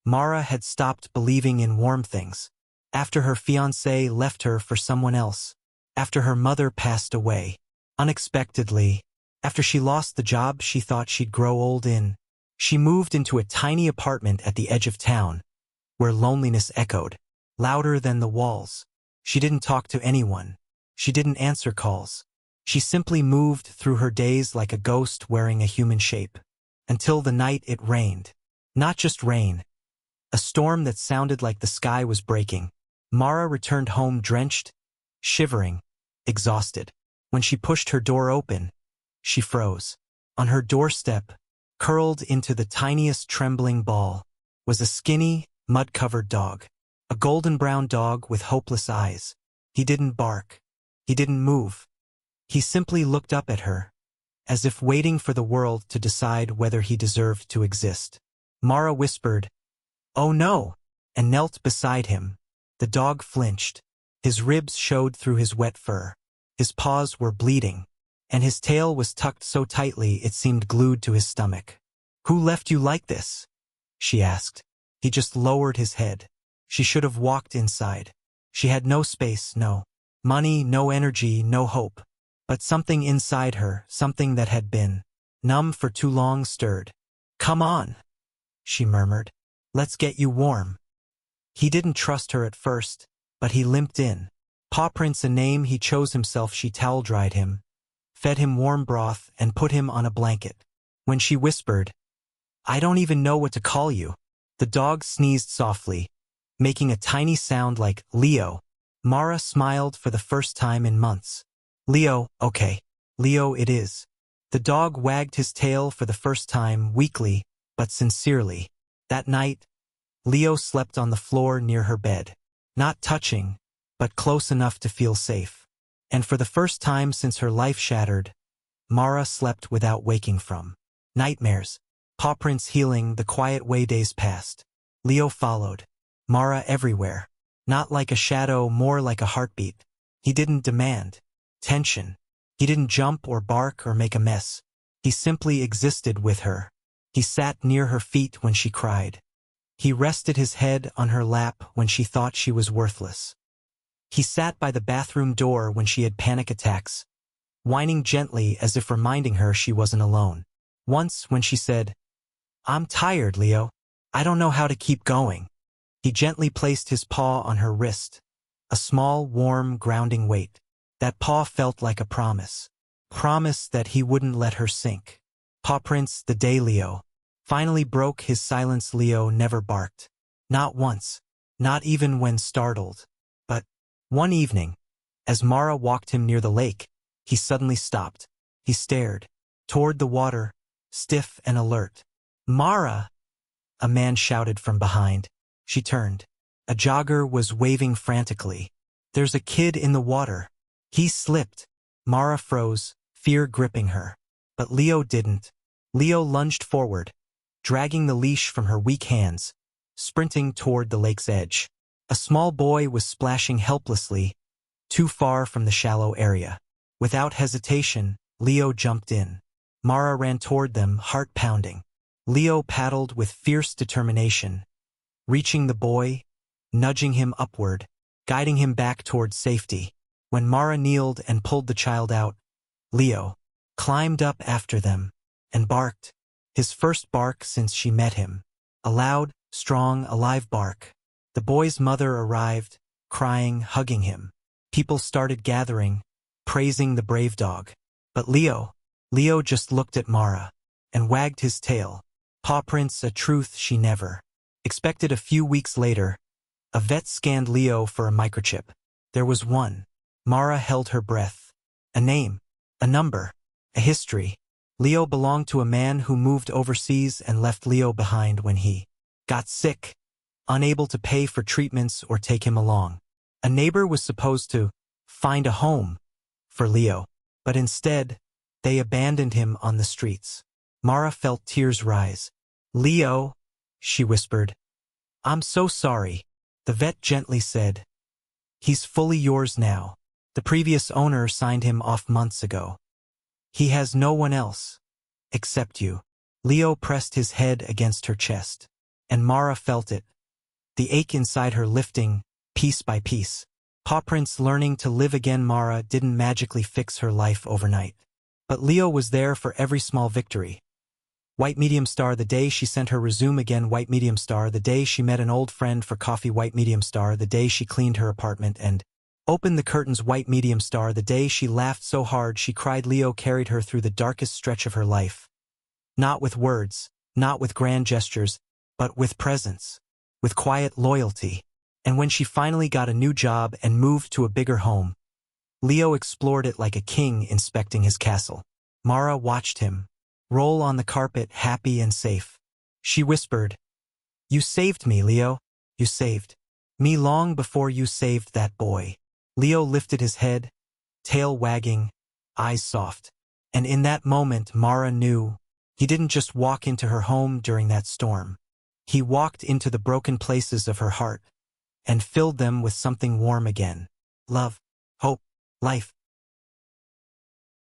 Mara had stopped believing in warm things. After her fiancé left her for someone else. After her mother passed away. Unexpectedly. After she lost the job she thought she'd grow old in. She moved into a tiny apartment at the edge of town, where loneliness echoed, louder than the walls. She didn't talk to anyone. She didn't answer calls. She simply moved through her days like a ghost wearing a human shape. Until the night it rained. Not just rain. A storm that sounded like the sky was breaking. Mara returned home drenched, shivering, exhausted. When she pushed her door open, she froze. On her doorstep, curled into the tiniest trembling ball, was a skinny, mud-covered dog. A golden-brown dog with hopeless eyes. He didn't bark. He didn't move. He simply looked up at her, as if waiting for the world to decide whether he deserved to exist. Mara whispered, "Oh no," and knelt beside him. The dog flinched. His ribs showed through his wet fur. His paws were bleeding, and his tail was tucked so tightly it seemed glued to his stomach. "Who left you like this?" she asked. He just lowered his head. She should have walked inside. She had no space, no money, no energy, no hope. But something inside her, something that had been numb for too long, stirred. "Come on," she murmured. "Let's get you warm." He didn't trust her at first, but he limped in. Paw prints a name he chose himself. She towel-dried him, fed him warm broth, and put him on a blanket. When she whispered, "I don't even know what to call you," the dog sneezed softly, making a tiny sound like Leo. Mara smiled for the first time in months. "Leo, okay. Leo it is." The dog wagged his tail for the first time, weakly, but sincerely. That night, Leo slept on the floor near her bed. Not touching, but close enough to feel safe. And for the first time since her life shattered, Mara slept without waking from nightmares. Paw prints healing, the quiet way days passed. Leo followed. Mara everywhere. Not like a shadow, more like a heartbeat. He didn't demand tension. He didn't jump or bark or make a mess. He simply existed with her. He sat near her feet when she cried. He rested his head on her lap when she thought she was worthless. He sat by the bathroom door when she had panic attacks, whining gently as if reminding her she wasn't alone. Once, when she said, "I'm tired, Leo. I don't know how to keep going," he gently placed his paw on her wrist, a small, warm, grounding weight. That paw felt like a promise. Promise that he wouldn't let her sink. Paw prints the day Leo finally broke his silence. Leo never barked. Not once. Not even when startled. But one evening, as Mara walked him near the lake, he suddenly stopped. He stared toward the water, stiff and alert. "Mara!" a man shouted from behind. She turned. A jogger was waving frantically. "There's a kid in the water. He slipped." Mara froze, fear gripping her. But Leo didn't. Leo lunged forward, dragging the leash from her weak hands, sprinting toward the lake's edge. A small boy was splashing helplessly, too far from the shallow area. Without hesitation, Leo jumped in. Mara ran toward them, heart pounding. Leo paddled with fierce determination, reaching the boy, nudging him upward, guiding him back toward safety. When Mara kneeled and pulled the child out, Leo climbed up after them and barked. His first bark since she met him. A loud, strong, alive bark. The boy's mother arrived, crying, hugging him. People started gathering, praising the brave dog. But Leo just looked at Mara and wagged his tail. Paw prints, a truth she never expected. A few weeks later, a vet scanned Leo for a microchip. There was one. Mara held her breath. A name, a number, a history. Leo belonged to a man who moved overseas and left Leo behind when he got sick, unable to pay for treatments or take him along. A neighbor was supposed to find a home for Leo, but instead, they abandoned him on the streets. Mara felt tears rise. "Leo," she whispered. "I'm so sorry," the vet gently said. "He's fully yours now. The previous owner signed him off months ago. He has no one else except you." Leo pressed his head against her chest. and Mara felt it, the ache inside her lifting, piece by piece. Paw prints learning to live again. Mara didn't magically fix her life overnight. But Leo was there for every small victory. White medium star the day she sent her resume again. White medium star the day she met an old friend for coffee. White medium star the day she cleaned her apartment and opened the curtains. White medium star the day she laughed so hard she cried. Leo carried her through the darkest stretch of her life. Not with words, not with grand gestures, but with presence, with quiet loyalty. And when she finally got a new job and moved to a bigger home, Leo explored it like a king inspecting his castle. Mara watched him roll on the carpet, happy and safe. She whispered, "You saved me, Leo. You saved me long before you saved that boy." Leo lifted his head, tail wagging, eyes soft. And in that moment, Mara knew he didn't just walk into her home during that storm. He walked into the broken places of her heart and filled them with something warm again. Love, hope, life.